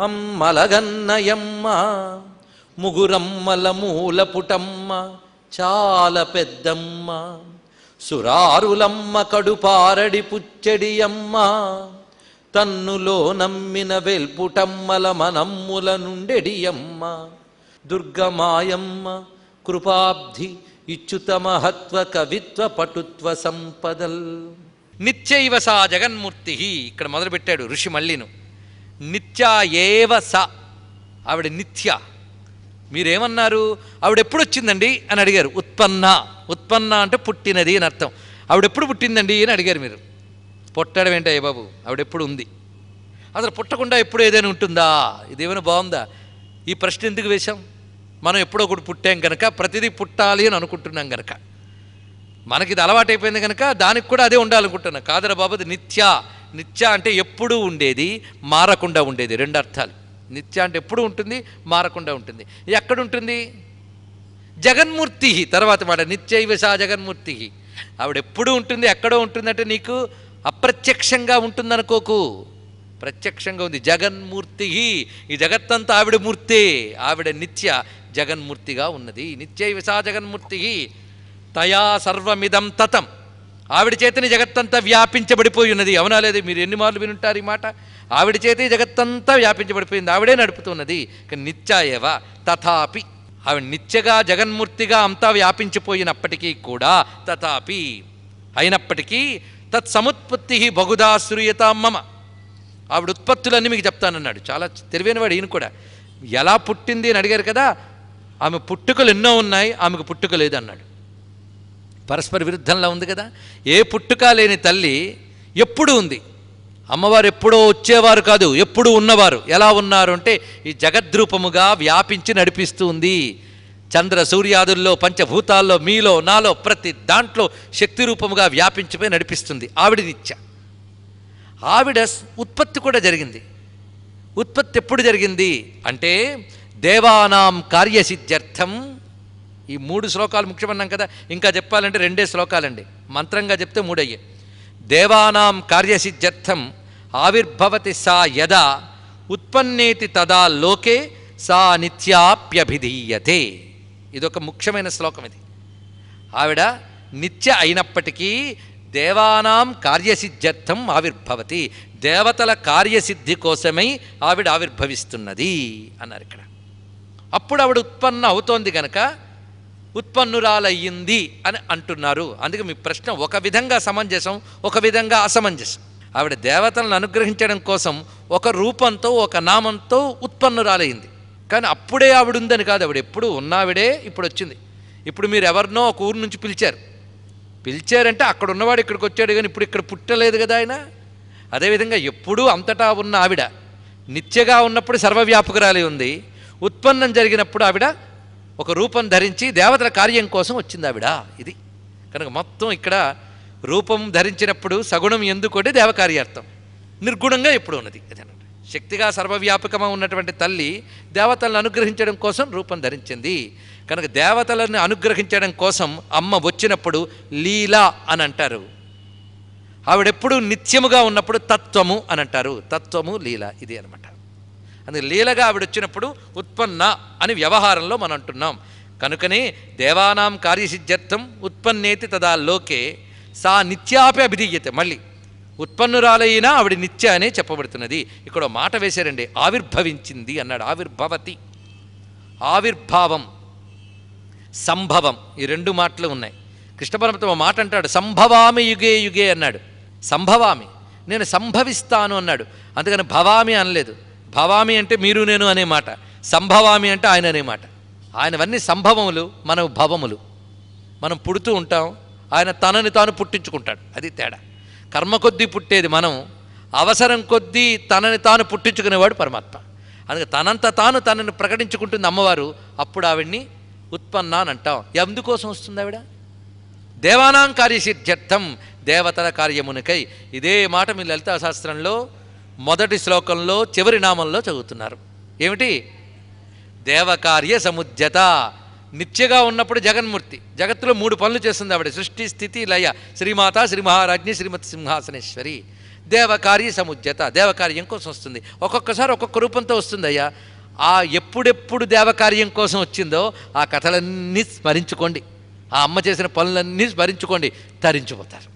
అమ్మలగన్నయమ్మ ముగురమ్మల మూలపుటమ్మ చాలా పెద్దమ్మ సురారులమ్మ కడుపారడి పుచ్చడియమ్మ తన్నులో నమ్మిన వెల్పుటమ్మల మనమ్ముల నుండెడియమ్మ దుర్గమాయమ్మ కృపాబ్ధి ఇచ్యుత మహత్వ కవిత్వ పటుత్వ సంపదల్. నిత్యైవ సా జగన్మూర్తి. ఇక్కడ మొదలుపెట్టాడు ఋషి మళ్ళీను. నిత్యా ఏవ సా, ఆవిడ నిత్య. మీరేమన్నారు? ఆవిడెప్పుడు వచ్చిందండి అని అడిగారు. ఉత్పన్న. ఉత్పన్న అంటే పుట్టినది అని అర్థం. ఆవిడెప్పుడు పుట్టిందండి అని అడిగారు మీరు. పుట్టడం ఏంటయ్య బాబు, ఆవిడెప్పుడు ఉంది. అసలు పుట్టకుండా ఎప్పుడు ఏదైనా ఉంటుందా? ఇదేమైనా బాగుందా? ఈ ప్రశ్న ఎందుకు వేశాం? మనం ఎప్పుడో ఒకటి పుట్టాం కనుక, ప్రతిదీ పుట్టాలి అని అనుకుంటున్నాం కనుక, మనకి ఇది అలవాటైపోయింది కనుక దానికి కూడా అదే ఉండాలనుకుంటున్నాం. కాదరా బాబు, అది నిత్య. నిత్య అంటే ఎప్పుడూ ఉండేది, మారకుండా ఉండేది. రెండు అర్థాలు. నిత్య అంటే ఎప్పుడు ఉంటుంది, మారకుండా ఉంటుంది. ఎక్కడుంటుంది? జగన్మూర్తి. తర్వాత మాట నిత్యైవ సా జగన్మూర్తి. ఆవిడెప్పుడు ఉంటుంది, ఎక్కడో ఉంటుందంటే నీకు అప్రత్యక్షంగా ఉంటుందనుకోకు, ప్రత్యక్షంగా ఉంది. జగన్మూర్తి. ఈ జగత్తంతా ఆవిడ మూర్తే. ఆవిడ నిత్య జగన్మూర్తిగా ఉన్నది. నిత్యైవ సా జగన్మూర్తి. తయా సర్వమిదం తతం. ఆవిడ చేతని జగత్తంతా వ్యాపించబడిపోయి ఉన్నది. అవునా లేదు? మీరు ఎన్ని మార్లు వినుంటారు ఈ మాట. ఆవిడ చేతే జగత్తంతా వ్యాపించబడిపోయింది, ఆవిడే నడుపుతున్నది. నిత్యాయవ తథాపి. ఆవిడ నిత్యగా జగన్మూర్తిగా అంతా వ్యాపించిపోయినప్పటికీ కూడా, తథాపి అయినప్పటికీ, తత్సముత్పత్తి బహుదా శ్రూయతా మమ. ఆవిడ ఉత్పత్తులన్నీ మీకు చెప్తానన్నాడు. చాలా తెలివైనవాడు ఈయన కూడా. ఎలా పుట్టింది అని అడిగారు కదా, ఆమె పుట్టుకలు ఎన్నో ఉన్నాయి, ఆమెకు పుట్టుక లేదన్నాడు. పరస్పర విరుద్ధంలో ఉంది కదా. ఏ పుట్టుక లేని తల్లి ఎప్పుడు ఉంది. అమ్మవారు ఎప్పుడో వచ్చేవారు కాదు, ఎప్పుడు ఉన్నవారు. ఎలా ఉన్నారు అంటే ఈ జగద్రూపముగా వ్యాపించి నడిపిస్తూ ఉంది. చంద్ర సూర్యాదుల్లో, పంచభూతాల్లో, మీలో నాలో ప్రతి దాంట్లో శక్తి రూపముగా వ్యాపించిపోయి నడిపిస్తుంది. ఆవిడ నిత్య. ఆవిడ ఉత్పత్తి కూడా జరిగింది. ఉత్పత్తి ఎప్పుడు జరిగింది అంటే దేవానాం కార్యసిద్ధ్యర్థం. ఈ 3 శ్లోకాలు ముఖ్యమన్నాం కదా. ఇంకా చెప్పాలంటే 2 శ్లోకాలండి. మంత్రంగా చెప్తే 3 అయ్యే. దేవానాం కార్యసిద్ధ్యర్థం ఆవిర్భవతి సా యదా ఉత్పన్నేతి తదా లోకే సా నిత్యాప్యభిధీయతే. ఇదొక ముఖ్యమైన శ్లోకం. ఇది ఆవిడ నిత్య అయినప్పటికీ దేవానాం కార్యసిద్ధ్యర్థం ఆవిర్భవతి. దేవతల కార్యసిద్ధి కోసమై ఆవిడ ఆవిర్భవిస్తున్నది అన్నారు ఇక్కడ. అప్పుడు ఆవిడ ఉత్పన్న అవుతోంది కనుక ఉత్పన్నురాలయ్యింది అని అంటున్నారు. అందుకే మీ ప్రశ్న ఒక విధంగా సమంజసం, ఒక విధంగా అసమంజసం. ఆవిడ దేవతలను అనుగ్రహించడం కోసం ఒక రూపంతో, ఒక నామంతో ఉత్పన్నురాలయ్యింది. కానీ అప్పుడే ఆవిడ ఉందని కాదు. ఆవిడ ఎప్పుడు ఉన్నావిడే, ఇప్పుడు వచ్చింది. ఇప్పుడు మీరు ఎవరినో ఒక ఊరు నుంచి పిలిచారంటే అక్కడ ఉన్నవాడు ఇక్కడికి వచ్చాడు, కానీ ఇప్పుడు ఇక్కడ పుట్టలేదు కదా ఆయన. అదేవిధంగా ఎప్పుడూ అంతటా ఉన్న ఆవిడ నిత్యగా ఉన్నప్పుడు సర్వవ్యాపకురాలి ఉంది. ఉత్పన్నం జరిగినప్పుడు ఆవిడ ఒక రూపం ధరించి దేవతల కార్యం కోసం వచ్చింది ఆవిడ. ఇది కనుక మొత్తం ఇక్కడ రూపం ధరించినప్పుడు సగుణం ఎందుకంటే దేవకార్యార్థం, నిర్గుణంగా ఎప్పుడు ఉన్నది. అదేనండి, శక్తిగా సర్వవ్యాపకமாக ఉన్నటువంటి తల్లి దేవతలను అనుగ్రహించడం కోసం రూపం ధరించింది. కనుక దేవతలను అనుగ్రహించడం కోసం అమ్మ వచ్చినప్పుడు లీల అని అంటారు. ఆవిడెప్పుడు నిత్యముగా ఉన్నప్పుడు తత్వము అని అంటారు. తత్వము లీల ఇది అనమాట. అందుకే లీలగా ఆవిడ వచ్చినప్పుడు ఉత్పన్న అని వ్యవహారంలో మనం అంటున్నాం. కనుకనే దేవానాం కార్యసిద్ధ్యర్థం ఉత్పన్నేతి తదా లోకే సా నిత్యాపి అభిధీయతే. మళ్ళీ ఉత్పన్నురాలైనా ఆవిడ నిత్య అనే చెప్పబడుతున్నది. ఇక్కడ మాట వేశారండి, ఆవిర్భవించింది అన్నాడు. ఆవిర్భవతి, ఆవిర్భావం, సంభవం, ఈ 2 మాటలు ఉన్నాయి. కృష్ణ పరమాత్మ మాట అంటాడు, సంభవామి యుగే యుగే అన్నాడు. సంభవామి, నేను సంభవిస్తాను అన్నాడు. అందుకని భవామి అనలేదు. భవామి అంటే మీరు నేను అనే మాట, సంభవామి అంటే ఆయన అనే మాట. ఆయనవన్నీ సంభవములు, మనం భవములు. మనం పుడుతూ ఉంటాం, ఆయన తనని తాను పుట్టించుకుంటాడు. అది తేడా. కర్మ కొద్దీ పుట్టేది మనం, అవసరం కొద్దీ తనని తాను పుట్టించుకునేవాడు పరమాత్మ. అందుకే తనంత తాను తనని ప్రకటించుకుంటుంది అమ్మవారు. అప్పుడు ఆవిడ్ని ఉత్పన్న అని అంటాం. ఎందుకోసం వస్తుంది ఆవిడ? దేవానాం కార్యసిద్ధ్యర్థం, దేవతల కార్యమునికై. ఇదే మాట మీ లలితా శాస్త్రంలో మొదటి శ్లోకంలో చివరి నామంలో చదువుతున్నారు. ఏమిటి? దేవకార్య సముజ్జత. నిత్యగా ఉన్నప్పుడు జగన్మూర్తి, జగత్తులో 3 పనులు చేస్తుంది ఆవిడ. సృష్టి, స్థితి, లయ. శ్రీమాత, శ్రీ మహారాజ్ఞి, శ్రీమతి సింహాసనేశ్వరి. దేవకార్య సముజ్యత, దేవకార్యం కోసం వస్తుంది. ఒక్కొక్కసారి ఒక్కొక్క రూపంతో వస్తుంది అయ్యా. ఆ ఎప్పుడెప్పుడు దేవకార్యం కోసం వచ్చిందో ఆ కథలన్నీ స్మరించుకోండి, ఆ అమ్మ చేసిన పనులన్నీ స్మరించుకోండి, తరించిపోతారు.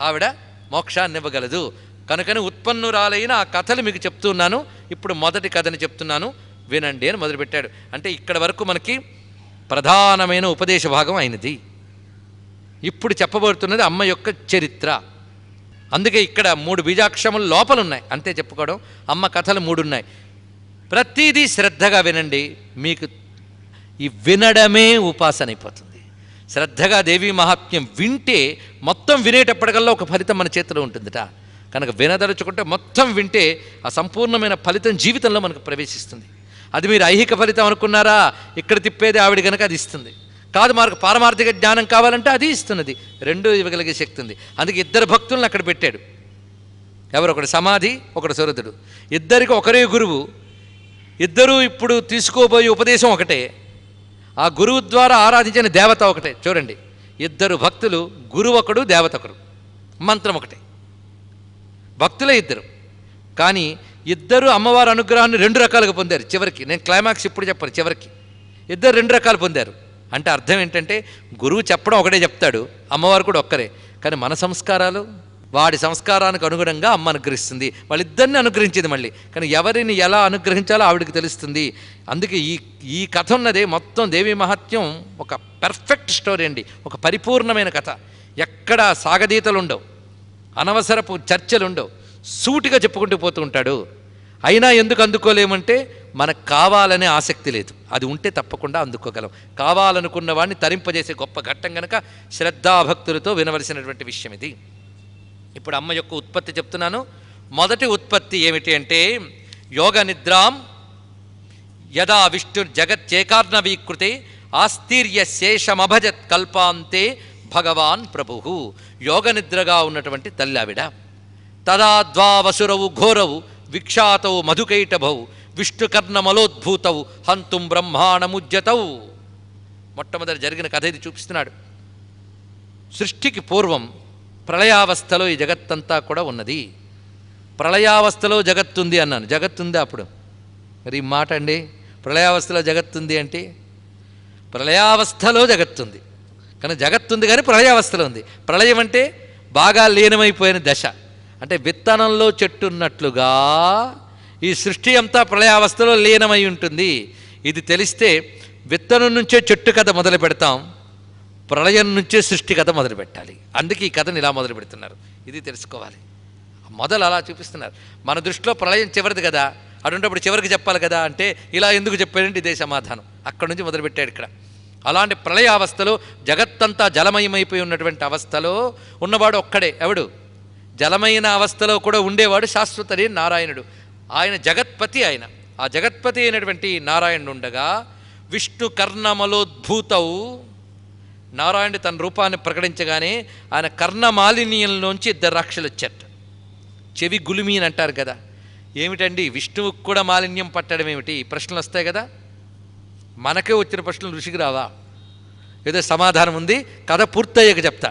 ఆవిడ మోక్షాన్ని ఇవ్వగలదు. కనుకని ఉత్పన్నురాలైన ఆ కథలు మీకు చెప్తున్నాను. ఇప్పుడు మొదటి కథని చెప్తున్నాను, వినండి అని మొదలుపెట్టాడు. అంటే ఇక్కడ వరకు మనకి ప్రధానమైన ఉపదేశ భాగం అయినది. ఇప్పుడు చెప్పబడుతున్నది అమ్మ యొక్క చరిత్ర. అందుకే ఇక్కడ 3 బీజాక్షములు లోపలున్నాయి, అంతే చెప్పుకోవడం. అమ్మ కథలు 3 ఉన్నాయి. ప్రతిదీ శ్రద్ధగా వినండి, మీకు ఈ వినడమే ఉపాసన అయిపోతుంది. శ్రద్ధగా దేవీ మహాత్మ్యం వింటే మొత్తం వినేటప్పటికల్లా ఒక ఫలితం మన చేతిలో ఉంటుందిట. కనుక వినదలుచుకుంటే మొత్తం వింటే ఆ సంపూర్ణమైన ఫలితం జీవితంలో మనకు ప్రవేశిస్తుంది. అది మీరు ఐహిక ఫలితం అనుకున్నారా, ఇక్కడ తిప్పేది ఆవిడ కనుక అది ఇస్తుంది. కాదు మనకు పారమార్థిక జ్ఞానం కావాలంటే అది ఇస్తున్నది. రెండూ ఇవ్వగలిగే శక్తి ఉంది. అందుకే 2 భక్తులను అక్కడ పెట్టాడు. ఎవరు? ఒకడు సమాధి, ఒకడు సురతుడు. ఇద్దరికి ఒకరే గురువు. ఇద్దరూ ఇప్పుడు తీసుకోబోయే ఉపదేశం ఒకటే. ఆ గురువు ద్వారా ఆరాధించిన దేవత ఒకటే. చూడండి, 2 భక్తులు, గురువు ఒకడు, దేవత ఒకడు, మంత్రం ఒకటే. భక్తులే 2, కానీ 2 అమ్మవారి అనుగ్రహాన్ని 2 రకాలుగా పొందారు. చివరికి నేను క్లైమాక్స్ ఇప్పుడు చెప్పను, చివరికి 2 2 రకాలు పొందారు. అంటే అర్థం ఏంటంటే గురువు చెప్పడం ఒకటే చెప్తాడు, అమ్మవారు కూడా ఒక్కరే. కానీ మన సంస్కారాలు, వాడి సంస్కారానికి అనుగుణంగా అమ్మ అనుగ్రహిస్తుంది. వాళ్ళిద్దరిని అనుగ్రహించేది మళ్ళీ, కానీ ఎవరిని ఎలా అనుగ్రహించాలో ఆవిడికి తెలుస్తుంది. అందుకే ఈ కథ ఉన్నదే మొత్తం దేవీ మహాత్మ్యం ఒక పర్ఫెక్ట్ స్టోరీ అండి, ఒక పరిపూర్ణమైన కథ. ఎక్కడ సాగదీతలు ఉండవు, అనవసరపు చర్చలు ఉండవు, సూటిగా చెప్పుకుంటూ పోతూ ఉంటాడు. అయినా ఎందుకు అందుకోలేమంటే మనకు కావాలనే ఆసక్తి లేదు. అది ఉంటే తప్పకుండా అందుకోగలం. కావాలనుకున్న వాడిని తరింపజేసే గొప్ప ఘట్టం కనుక శ్రద్ధాభక్తులతో వినవలసినటువంటి విషయం ఇది. ఇప్పుడు అమ్మ యొక్క ఉత్పత్తి చెప్తున్నాను. మొదటి ఉత్పత్తి ఏమిటి అంటే, యోగ నిద్రాం యదా విష్ణుర్జగచ్చేకార్ణవీకృతే ఆస్థీర్య శేషమభజత్ కల్పాంతే భగవాన్ ప్రభు. యోగ నిద్రగా ఉన్నటువంటి తల్లావిడ. తదా ద్వావసురవు ఘోరవు విక్షాతవు మధుకైటభవు విష్ణుకర్ణమలోద్భూతవు హంతుం బ్రహ్మాణముజ్యతవు. మొట్టమొదటి జరిగిన కథ ఇది చూపిస్తున్నాడు. సృష్టికి పూర్వం ప్రళయావస్థలో ఈ జగత్తంతా కూడా ఉన్నది. ప్రళయావస్థలో జగత్తుంది అన్నాను. జగత్తుందా అప్పుడు? మరి ఈ మాట అండి, ప్రళయావస్థలో జగత్తుంది అంటే ప్రళయావస్థలో జగత్తుంది, కానీ జగత్తుంది కానీ ప్రళయావస్థలో ఉంది. ప్రళయం అంటే బాగా లీనమైపోయిన దశ. అంటే విత్తనంలో చెట్టున్నట్లుగా ఈ సృష్టి అంతా ప్రళయావస్థలో లీనమై ఉంటుంది. ఇది తెలిస్తే విత్తనం నుంచే చెట్టు కథ మొదలు పెడతాం, ప్రళయం నుంచే సృష్టి కథ మొదలు పెట్టాలి. అందుకే ఈ కథను ఇలా మొదలు పెడుతున్నారు. ఇది తెలుసుకోవాలి. మొదలు అలా చూపిస్తున్నారు. మన దృష్టిలో ప్రళయం చివరిది కదా, అటువంటిప్పుడు చివరికి చెప్పాలి కదా అంటే ఇలా ఎందుకు చెప్పాడంటే ఇదే సమాధానం. అక్కడి నుంచి మొదలుపెట్టాడు ఇక్కడ. అలాంటి ప్రళయావస్థలో జగత్తంతా జలమయమైపోయి ఉన్నటువంటి అవస్థలో ఉన్నవాడు ఒక్కడే. ఎవడు? జలమైన అవస్థలో కూడా ఉండేవాడు శాశ్వతరి నారాయణుడు. ఆయన జగత్పతి. ఆయన ఆ జగత్పతి అయినటువంటి నారాయణుడు ఉండగా విష్ణు కర్ణమలోద్భూతవు. నారాయణుడు తన రూపాన్ని ప్రకటించగానే ఆయన కర్ణమాలిన్యంలోంచి 2 రాక్షసులు వచ్చారట. చెవి గులిమి అని అంటారు కదా. ఏమిటండి విష్ణువుకు కూడా మాలిన్యం పట్టడం ఏమిటి? ప్రశ్నలు వస్తాయి కదా. మనకే వచ్చిన ప్రశ్నలు ఋషికి రావా? ఏదో సమాధానం ఉంది, కథ పూర్తయ్యాక చెప్తా.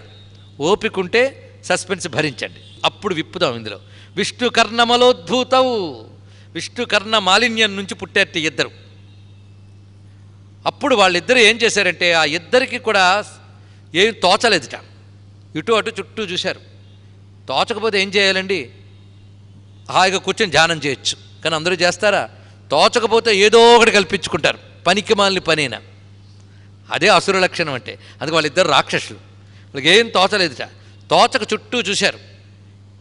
ఓపికంటే సస్పెన్స్ భరించండి, అప్పుడు విప్పుదాం. ఇందులో విష్ణు కర్ణమలోద్భూతవు, విష్ణు కర్ణ మాలిన్యం నుంచి పుట్టారట 2. అప్పుడు వాళ్ళిద్దరూ ఏం చేశారంటే ఆ 2కి కూడా ఏం తోచలేదుట. ఇటు అటు చుట్టూ చూశారు. తోచకపోతే ఏం చేయాలండి? హాయిగా కూర్చొని ధ్యానం చేయొచ్చు, కానీ అందరూ చేస్తారా? తోచకపోతే ఏదో ఒకటి కల్పించుకుంటారు, పనికి మాలిన పనేనా. అదే అసుర లక్షణం అంటే. అందుకే వాళ్ళిద్దరు రాక్షసులు. వాళ్ళకి ఏం తోచలేదుట. తోచక చుట్టూ చూశారు.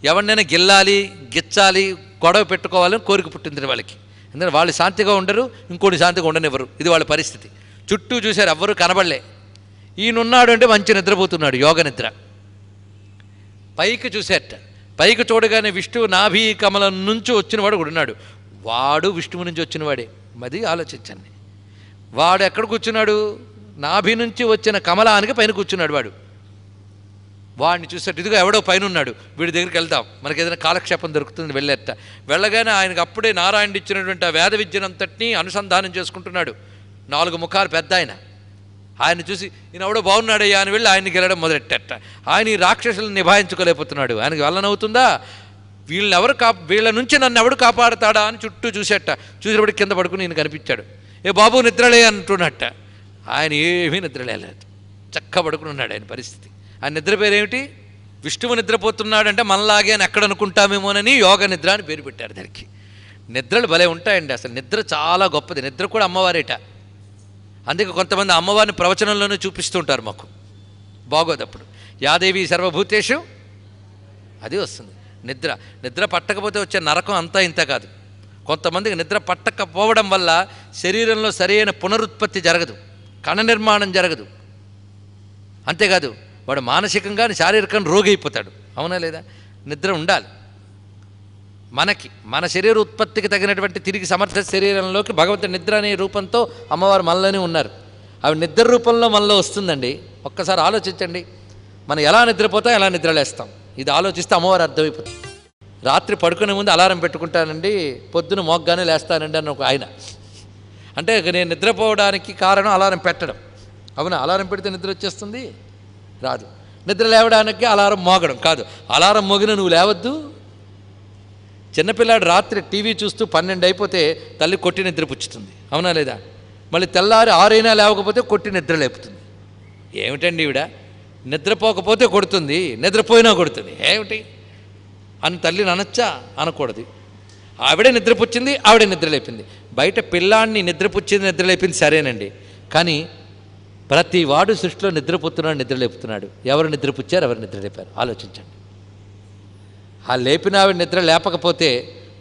ఎవరినైనా గిల్లాలి, గిచ్చాలి, గొడవ పెట్టుకోవాలని కోరిక పుట్టింది వాళ్ళకి. ఎందుకంటే వాళ్ళు శాంతిగా ఉండరు, ఇంకోటి శాంతిగా ఉండనివ్వరు. ఇది వాళ్ళ పరిస్థితి. చుట్టూ చూశారు, ఎవ్వరూ కనబడలే. ఈయనున్నాడు అంటే మంచి నిద్రపోతున్నాడు, యోగ నిద్ర. పైకి చూశారట. పైకి చూడగానే విష్ణువు నాభి కమలం నుంచి వచ్చినవాడు కూడా ఉన్నాడు. వాడు విష్ణువు నుంచి వచ్చినవాడే. మది ఆలోచించండి. వాడు ఎక్కడ కూర్చున్నాడు? నాభి నుంచి వచ్చిన కమలానికి పైన కూర్చున్నాడు వాడు. వాడిని చూసేట్టు ఇదిగో ఎవడో పైన ఉన్నాడు, వీడి దగ్గరికి వెళ్దాం, మనకి ఏదైనా కాలక్షేపం దొరుకుతుంది. వెళ్ళేట వెళ్ళగానే ఆయనకు అప్పుడే నారాయణుడు ఇచ్చినటువంటి ఆ వేద విద్యనంతటినీ అనుసంధానం చేసుకుంటున్నాడు. 4 ముఖాలు పెద్ద ఆయన. ఆయన చూసి ఈయన ఎవడో బాగున్నాడయ్యా అని వెళ్ళి ఆయన్ని గెలడం మొదలెట్టట. ఆయన ఈ రాక్షసులను నిభాయించుకోలేకపోతున్నాడు. ఆయనకి వల్లనవుతుందా, వీళ్ళ నుంచి నన్ను ఎవడు కాపాడుతాడా అని చుట్టూ చూసేట. చూసినప్పుడు కింద పడుకుని ఈయన కనిపించాడు. ఏ బాబు నిద్రలే అంటున్నట్ట. ఆయన ఏమీ నిద్రలేదు, చక్క పడుకుని ఉన్నాడు. ఆయన పరిస్థితి, ఆయన నిద్ర పేరేమిటి? విష్ణువు నిద్రపోతున్నాడంటే మనలాగే అని ఎక్కడ అనుకుంటామేమోనని యోగ నిద్ర అని పేరు పెట్టారు దానికి. నిద్రలు భలే ఉంటాయండి. అసలు నిద్ర చాలా గొప్పది. నిద్ర కూడా అమ్మవారేట. అందుకే కొంతమంది అమ్మవారిని ప్రవచనంలోనే చూపిస్తూ ఉంటారు. మాకు బాగోదు అప్పుడు. యాదేవి సర్వభూతేషు అది వస్తుంది. నిద్ర పట్టకపోతే వచ్చే నరకం అంతా ఇంత కాదు. కొంతమందికి నిద్ర పట్టకపోవడం వల్ల శరీరంలో సరైన పునరుత్పత్తి జరగదు, కణ నిర్మాణం జరగదు. అంతేకాదు వాడు మానసికంగా శారీరకంగా రోగి అయిపోతాడు. అవునా లేదా? నిద్ర ఉండాలి. మన శరీర ఉత్పత్తికి తగినటువంటి తిరిగి సమర్థ శరీరంలోకి భగవంతుడి నిద్ర అనే రూపంతో అమ్మవారు మనలోనే ఉన్నారు. అవి నిద్ర రూపంలో మనలో వస్తుందండి. ఒక్కసారి ఆలోచించండి. మనం ఎలా నిద్రపోతాం, ఎలా నిద్రలేస్తాం, ఇది ఆలోచిస్తే అమ్మవారు అర్థమైపోతుంది. రాత్రి పడుకునే ముందు అలారం పెట్టుకుంటానండి, పొద్దున మోగ్గానే లేస్తానండి అని ఒక ఆయన. అంటే నేను నిద్రపోవడానికి కారణం అలారం పెట్టడం. అవునా? అలారం పెడితే నిద్ర వచ్చేస్తుంది? రాదు. నిద్ర లేవడానికి అలారం మోగడం కాదు. అలారం మోగిన నువ్వు లేవద్దు. చిన్నపిల్లాడు రాత్రి టీవీ చూస్తూ 12 అయిపోతే తల్లి కొట్టి నిద్ర పుచ్చుతుంది. అవునా లేదా? మళ్ళీ తెల్లారి 6 అయినా లేవకపోతే కొట్టి నిద్ర లేపుతుంది. ఏమిటండి ఈవిడ? నిద్రపోకపోతే కొడుతుంది, నిద్రపోయినా కొడుతుంది. ఏమిటి అని తల్లిని అనొచ్చా? అనకూడదు. ఆవిడే నిద్రపుచ్చింది, ఆవిడే నిద్రలేపింది. బయట పిల్లాన్ని నిద్రపుచ్చింది, నిద్రలేపింది సరేనండి. కానీ ప్రతి వాడు సృష్టిలో నిద్రపోతున్నాడు, నిద్రలేపుతున్నాడు. ఎవరు నిద్రపుచ్చారు, ఎవరు నిద్రలేపారు ఆలోచించండి. ఆ లేపిన ఆవిడ నిద్ర లేపకపోతే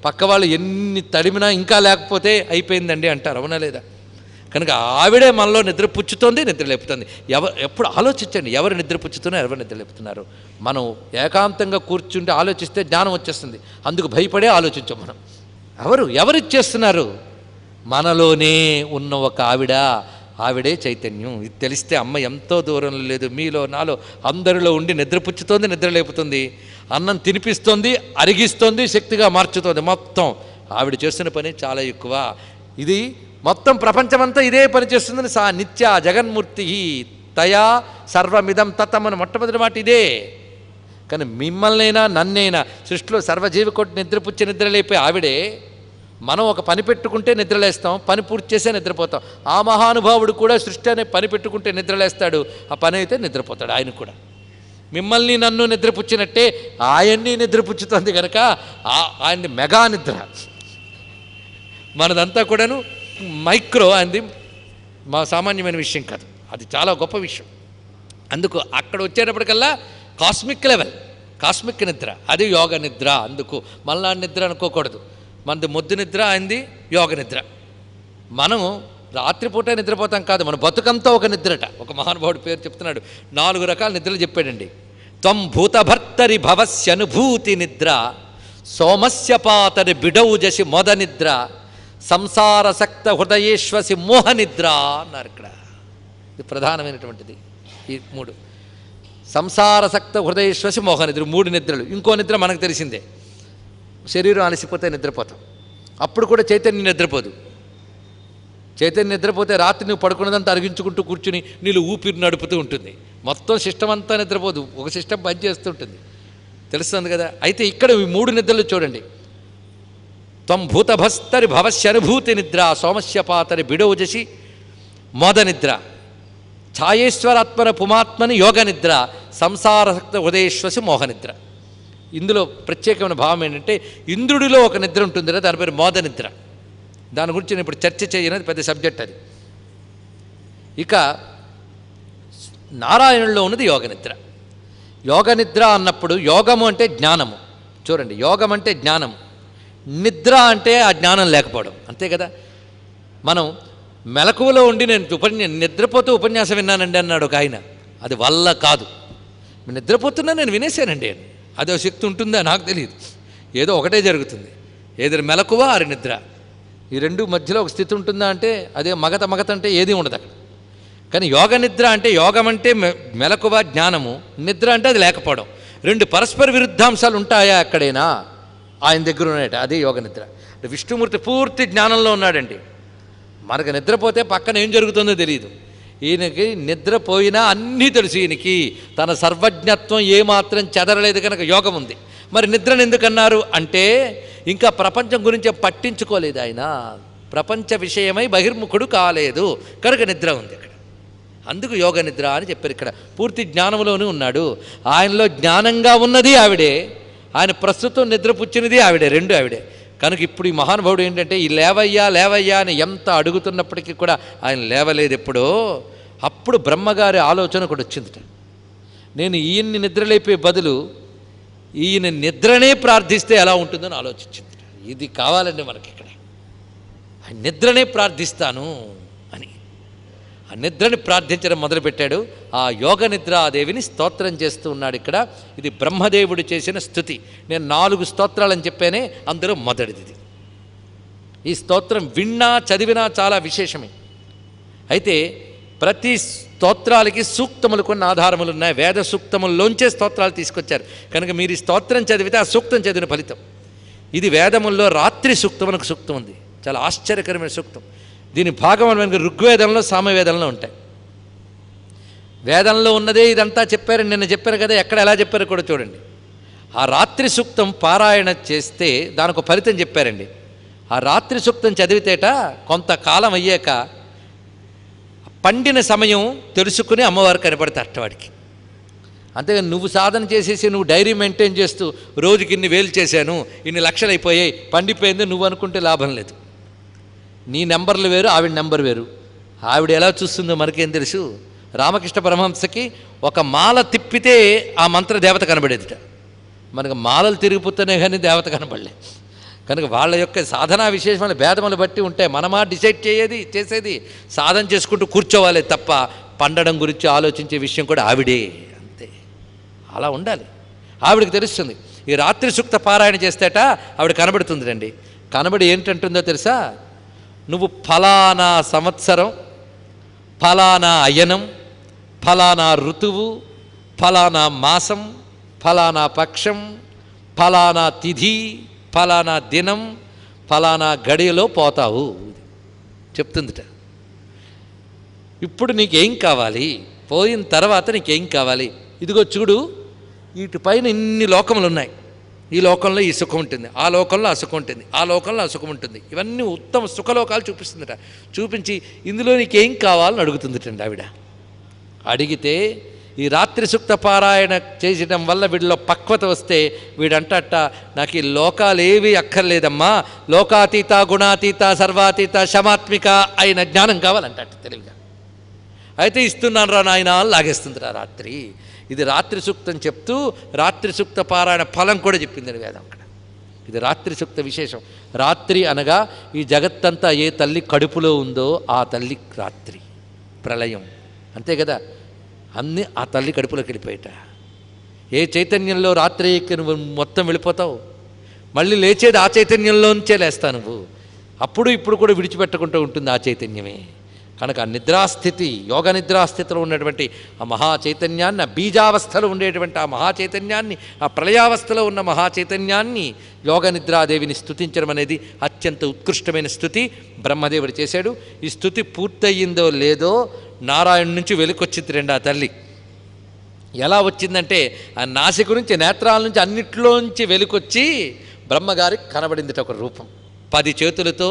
పక్క వాళ్ళు ఎన్ని తడిమినా ఇంకా లేకపోతే అయిపోయిందండి అంటారు. అవునా లేదా? కనుక ఆవిడే మనలో నిద్ర పుచ్చుతోంది, నిద్ర లేపుతుంది. ఎప్పుడు ఆలోచించండి, ఎవరు నిద్ర పుచ్చుతున్నారు, ఎవరు నిద్ర లేపుతున్నారు. మనం ఏకాంతంగా కూర్చుంటే ఆలోచిస్తే జ్ఞానం వచ్చేస్తుంది. అందుకు భయపడే ఆలోచించాం మనం. ఎవరిచ్చేస్తున్నారు? మనలోనే ఉన్న ఒక ఆవిడే చైతన్యం. ఇది తెలిస్తే అమ్మ ఎంతో దూరంలో లేదు, మీలో నాలో అందరిలో ఉండి నిద్రపుచ్చుతోంది, నిద్ర లేపుతుంది, అన్నం తినిపిస్తోంది, అరిగిస్తోంది, శక్తిగా మార్చుతోంది. మొత్తం ఆవిడ చేస్తున్న పని చాలా ఎక్కువ. ఇది మొత్తం ప్రపంచమంతా ఇదే పని చేస్తుందని నిత్య జగన్మూర్తి తయా సర్వమిదం తతమని మొట్టమొదటి మాట ఇదే. కానీ మిమ్మల్నైనా నన్నైనా సృష్టిలో సర్వజీవికోటి నిద్రపుచ్చి నిద్రలేపే ఆవిడే. మనం ఒక పని పెట్టుకుంటే నిద్రలేస్తాం, పని పూర్తి చేసే నిద్రపోతాం. ఆ మహానుభావుడు కూడా సృష్టి అనే పని పెట్టుకుంటే నిద్రలేస్తాడు, ఆ పని అయితే నిద్రపోతాడు. ఆయన కూడా మిమ్మల్ని నన్ను నిద్రపుచ్చినట్టే ఆయన్ని నిద్రపుచ్చుతుంది. కనుక ఆయన్ని మెగా నిద్ర. మనదంతా కూడాను మైక్రో, అంది మా సామాన్యమైన విషయం కాదు, అది చాలా గొప్ప విషయం. అందుకు అక్కడ వచ్చేటప్పటికల్లా కాస్మిక్ లెవెల్, కాస్మిక్ నిద్ర, అది యోగ నిద్ర. అందుకు మళ్ళా నిద్ర అనుకోకూడదు. మనది మొద్దు నిద్ర, అయింది యోగ నిద్ర. మనం రాత్రిపూట నిద్రపోతాం కాదు, మన బతుకంతా ఒక నిద్రట. ఒక మహానుభావుడు పేరు చెప్తున్నాడు, 4 రకాల నిద్రలు చెప్పాడండి. త్వం భూతభర్తరి భవస్యనుభూతి నిద్ర, సోమస్య పాతరి బిడౌజసి మొద నిద్ర, సంసారసక్త హృదయేశ్వసి మోహనిద్ర అన్నారు. ఇక్కడ ఇది ప్రధానమైనటువంటిది. ఈ 3 సంసారసక్త హృదయేశ్వసి మోహనిద్ర, 3 నిద్రలు. ఇంకో నిద్ర మనకు తెలిసిందే, శరీరం అలసిపోతే నిద్రపోతాం. అప్పుడు కూడా చైతన్యం నిద్రపోదు. చైతన్యం నిద్రపోతే రాత్రి నువ్వు పడుకున్నదంతా అరిగించుకుంటూ కూర్చుని నీళ్ళు ఊపిరి నడుపుతూ ఉంటుంది. మొత్తం సిస్టమ్ అంతా నిద్రపోదు, ఒక సిస్టమ్ పనిచేస్తుంటుంది. తెలుస్తుంది కదా? అయితే ఇక్కడ ఈ 3 నిద్రలు చూడండి. త్వం భూతభస్తరి భవస్యనుభూతి నిద్ర, సోమస్య పాతరి బిడౌజసి మోద నిద్ర, ఛాయేశ్వరాత్మన పుమాత్మని యోగ నిద్ర, సంసారసక్త హృదయేశ్వసి మోహనిద్ర. ఇందులో ప్రత్యేకమైన భావం ఏంటంటే ఇంద్రుడిలో ఒక నిద్ర ఉంటుంది, దాని పేరు మోద నిద్ర. దాని గురించి నేను ఇప్పుడు చర్చ చేయనది పెద్ద సబ్జెక్ట్ అది. ఇక నారాయణుల్లో ఉన్నది యోగ నిద్ర. యోగ నిద్ర అన్నప్పుడు యోగము అంటే జ్ఞానము. చూడండి, యోగం అంటే జ్ఞానము, నిద్ర అంటే ఆ జ్ఞానం లేకపోవడం. అంతే కదా? మనం మెలకువలో ఉండి నేను నిద్రపోతూ ఉపన్యాసం విన్నానండి అన్నాడు ఒక ఆయన. అది వల్ల కాదు. నిద్రపోతున్నా నేను వినేశానండి అని. అదో శక్తి ఉంటుందా నాకు తెలియదు. ఏదో ఒకటే జరుగుతుంది, ఏదో మెలకువ ఆరి నిద్ర, ఈ 2 మధ్యలో ఒక స్థితి ఉంటుందా అంటే అదే మగత అంటే ఏది ఉండదు అక్కడ. కానీ యోగ నిద్ర అంటే యోగం అంటే మెలకువ జ్ఞానము, నిద్ర అంటే అది లేకపోవడం. 2 పరస్పర విరుద్ధాంశాలు ఉంటాయా ఎక్కడైనా? ఆయన దగ్గర ఉన్నాయట, అదే యోగ నిద్ర. అంటే విష్ణుమూర్తి పూర్తి జ్ఞానంలో ఉన్నాడండి. మనకు నిద్రపోతే పక్కన ఏం జరుగుతుందో తెలియదు. ఈయనకి నిద్రపోయినా అన్నీ తెలుసు. ఈయనకి తన సర్వజ్ఞత్వం ఏమాత్రం చెదరలేదు కనుక యోగం ఉంది. మరి నిద్రను ఎందుకన్నారు అంటే ఇంకా ప్రపంచం గురించి పట్టించుకోలేదు ఆయన, ప్రపంచ విషయమై బహిర్ముఖుడు కాలేదు కనుక నిద్ర ఉంది అక్కడ. అందుకు యోగ నిద్ర అని చెప్పారు. ఇక్కడ పూర్తి జ్ఞానంలోనే ఉన్నాడు. ఆయనలో జ్ఞానంగా ఉన్నది ఆవిడే, ఆయన ప్రస్తుతం నిద్రపుచ్చినది ఆవిడే, రెండు ఆవిడే. కనుక ఇప్పుడు ఈ మహానుభావుడు ఏంటంటే ఈ లేవయ్యా లేవయ్యా అని ఎంత అడుగుతున్నప్పటికీ కూడా ఆయన లేవలేదు ఎప్పుడో. అప్పుడు బ్రహ్మగారి ఆలోచన కూడా వచ్చిందిట, నేను ఈయన్ని నిద్రలేపే బదులు ఈయన నిద్రనే ప్రార్థిస్తే ఎలా ఉంటుందని ఆలోచించింది. ఇది కావాలండి మనకి ఇక్కడ, ఆయన నిద్రనే ప్రార్థిస్తాను అని ఆ నిద్రని ప్రార్థించడం మొదలుపెట్టాడు. ఆ యోగ నిద్రాదేవిని స్తోత్రం చేస్తూ ఉన్నాడు ఇక్కడ. ఇది బ్రహ్మదేవుడు చేసిన స్తుతి. నేను 4 స్తోత్రాలని చెప్పానే, అందులో మొదటిది. ఈ స్తోత్రం విన్నా చదివినా చాలా విశేషమే. అయితే ప్రతి స్తోత్రాలకి సూక్తములు కొన్ని ఆధారములు ఉన్నాయి. వేద సూక్తముల్లోంచే స్తోత్రాలు తీసుకొచ్చారు కనుక మీరు ఈ స్తోత్రం చదివితే ఆ సూక్తం చదివిన ఫలితం. ఇది వేదముల్లో రాత్రి సూక్తం అని ఒక సూక్తం ఉంది, చాలా ఆశ్చర్యకరమైన సూక్తం. దీని భాగం మనకి ఋగ్వేదంలో సామవేదంలో ఉంటాయి. వేదంలో ఉన్నదే ఇదంతా చెప్పారు, నిన్న చెప్పారు కదా, ఎక్కడ ఎలా చెప్పారో కూడా చూడండి. ఆ రాత్రి సూక్తం పారాయణ చేస్తే దానికి ఒక ఫలితం చెప్పారండి. ఆ రాత్రి సూక్తం చదివితేట కొంతకాలం అయ్యాక పండిన సమయం తెలుసుకుని అమ్మవారు కనపడతారట వాడికి. అంతేగాని నువ్వు సాధన చేసేసి నువ్వు డైరీ మెయింటైన్ చేస్తూ రోజుకి ఇన్ని వేలు చేశాను, ఇన్ని లక్షలు అయిపోయాయి, పండిపోయింది నువ్వు అనుకుంటే లాభం లేదు. నీ నెంబర్లు వేరు, ఆవిడ నెంబర్ వేరు. ఆవిడ ఎలా చూస్తుందో మనకేం తెలుసు. రామకృష్ణ పరమహంసకి ఒక మాల తిప్పితే ఆ మంత్ర దేవత కనబడేదిట, మనకు మాలలు తిరిగిపోతేనే కానీ దేవత కనబడలే. కనుక వాళ్ళ యొక్క సాధనా విశేషమైన భేదములు బట్టి ఉంటాయి. మనమా డిసైడ్ చేసేది సాధన చేసుకుంటూ కూర్చోవాలి తప్ప పండడం గురించి ఆలోచించే విషయం కూడా ఆవిడే, అంతే. అలా ఉండాలి. ఆవిడకి తెలుస్తుంది. ఈ రాత్రి సూక్త పారాయణ చేస్తేట ఆవిడ కనబడుతుంది రండి. కనబడి ఏంటంటుందో తెలుసా, నువ్వు ఫలానా సంవత్సరం, ఫలానా అయనం, ఫలానా ఋతువు, ఫలానా మాసం, ఫలానా పక్షం, ఫలానా తిథి, ఫలానా దినం, ఫలానా గడియలో పోతావు చెప్తుందిట. ఇప్పుడు నీకేం కావాలి, పోయిన తర్వాత నీకేం కావాలి, ఇదిగో చూడు వీటిపైన ఇన్ని లోకములు ఉన్నాయి, ఈ లోకంలో ఈ సుఖం ఉంటుంది, ఆ లోకంలో ఆ సుఖం ఉంటుంది, ఆ లోకంలో ఆ సుఖం ఉంటుంది, ఇవన్నీ ఉత్తమ సుఖలోకాలు చూపిస్తుందట. చూపించి ఇందులో నీకేం కావాలని అడుగుతుందిటండి ఆవిడ. అడిగితే ఈ రాత్రి సూక్త పారాయణ చేసడం వల్ల వీడిలో పక్వత వస్తే వీడంటట, నాకు ఈ లోకాలేవి అక్కర్లేదమ్మా, లోకాతీత గుణాతీత సర్వాతీత శమాత్మిక అయిన జ్ఞానం కావాలంటట తెలివిగా. అయితే ఇస్తున్నాను రా నాయన లాగేస్తుందిరా రాత్రి. ఇది రాత్రి సూక్తం చెప్తూ రాత్రి సూక్త పారాయణ ఫలం కూడా చెప్పిందని వేదం అక్కడ. ఇది రాత్రి సూక్త విశేషం. రాత్రి అనగా ఈ జగత్తంతా ఏ తల్లి కడుపులో ఉందో ఆ తల్లి రాత్రి, ప్రళయం, అంతే కదా. అన్నీ ఆ తల్లి కడుపులోకి వెళ్ళిపోయేట. ఏ చైతన్యంలో రాత్రి ఎక్కి నువ్వు మొత్తం వెళ్ళిపోతావు, మళ్ళీ లేచేది ఆ చైతన్యంలోంచే లేస్తావు నువ్వు. అప్పుడు ఇప్పుడు కూడా విడిచిపెట్టకుండా ఉంటుంది ఆ చైతన్యమే. కనుక ఆ నిద్రాస్థితి, యోగ నిద్రాస్థితిలో ఉన్నటువంటి ఆ మహా చైతన్యాన్ని, ఆ బీజావస్థలో ఉండేటువంటి ఆ మహా చైతన్యాన్ని, ఆ ప్రళయావస్థలో ఉన్న మహా చైతన్యాన్ని యోగ నిద్రాదేవిని స్తుతించడం అనేది అత్యంత ఉత్కృష్టమైన స్థుతి బ్రహ్మదేవుడు చేశాడు. ఈ స్థుతి పూర్తయిందో లేదో నారాయణ నుంచి వెలుకొచ్చింది రండి ఆ తల్లి. ఎలా వచ్చిందంటే ఆ నాసిక నుంచి, నేత్రాల నుంచి, అన్నిట్లోంచి వెలుకొచ్చి బ్రహ్మగారికి కనబడిందిట ఒక రూపం. 10 చేతులతో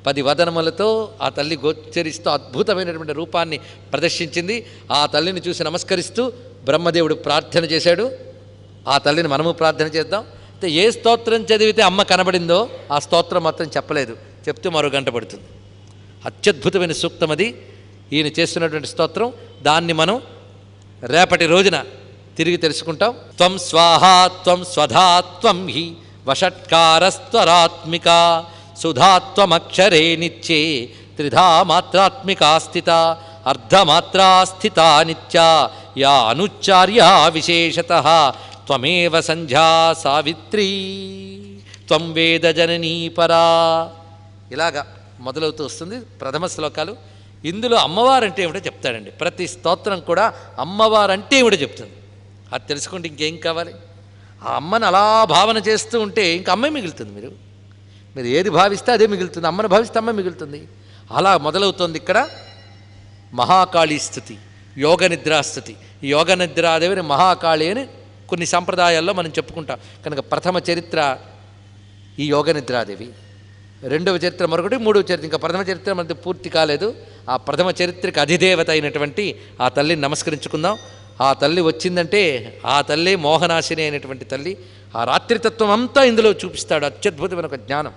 10 వదనములతో ఆ తల్లి గోచరిస్తూ అద్భుతమైనటువంటి రూపాన్ని ప్రదర్శించింది. ఆ తల్లిని చూసి నమస్కరిస్తూ బ్రహ్మదేవుడు ప్రార్థన చేశాడు. ఆ తల్లిని మనము ప్రార్థన చేద్దాం. అయితే ఏ స్తోత్రం చదివితే అమ్మ కనబడిందో ఆ స్తోత్రం మాత్రం చెప్పలేదు, చెప్తే మరో గంట పడుతుంది. అత్యద్భుతమైన సూక్తం అది, ఈయన చేస్తున్నటువంటి స్తోత్రం. దాన్ని మనం రేపటి రోజున తిరిగి తెలుసుకుంటాం. త్వం స్వాహా త్వం స్వధా త్వం హి వషట్కారస్త్వరాత్మిక సుధాత్వమక్షరే నిత్యే త్రిధా మాత్రాత్మికా స్థిత అర్ధమాత్రా స్థిత నిత్య యా అనుచ్చార్య విశేషతః త్వమేవ సంధ్యా సావిత్రీ త్వం వేద జననీ పరా. ఇలాగా మొదలవుతూ వస్తుంది ప్రథమ శ్లోకాలు. ఇందులో అమ్మవారంటే ఏమిటో చెప్తాడండి. ప్రతి స్తోత్రం కూడా అమ్మవారంటే ఏమిటో చెప్తుంది. అది తెలుసుకుంటే ఇంకేం కావాలి. ఆ అమ్మని అలా భావన చేస్తూ ఉంటే ఇంక అమ్మే మిగులుతుంది. మీరు ఏది భావిస్తే అదే మిగులుతుంది, అమ్మను భావిస్తే అమ్మ మిగులుతుంది. అలా మొదలవుతోంది ఇక్కడ. మహాకాళీ స్థుతి, యోగ నిద్రాస్థుతి. ఈ యోగ నిద్రాదేవిని మహాకాళి అని కొన్ని సంప్రదాయాల్లో మనం చెప్పుకుంటాం. కనుక ప్రథమ చరిత్ర ఈ యోగ నిద్రాదేవి, రెండవ చరిత్ర మరొకటి, మూడవ చరిత్ర, ఇంకా ప్రథమ చరిత్ర మనది పూర్తి కాలేదు. ఆ ప్రథమ చరిత్రకి అధిదేవత అయినటువంటి ఆ తల్లిని నమస్కరించుకుందాం. ఆ తల్లి వచ్చిందంటే ఆ తల్లి మోహనాశిని అయినటువంటి తల్లి. ఆ రాత్రితత్వం అంతా ఇందులో చూపిస్తాడు, అత్యద్భుతమైన ఒక జ్ఞానం.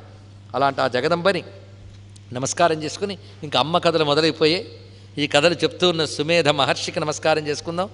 అలాంటి ఆ జగదంబని నమస్కారం చేసుకుని ఇంకా అమ్మ కథలు మొదలైపోయాయి. ఈ కథలు చెప్తూ ఉన్న సుమేధ మహర్షికి నమస్కారం చేసుకుందాం.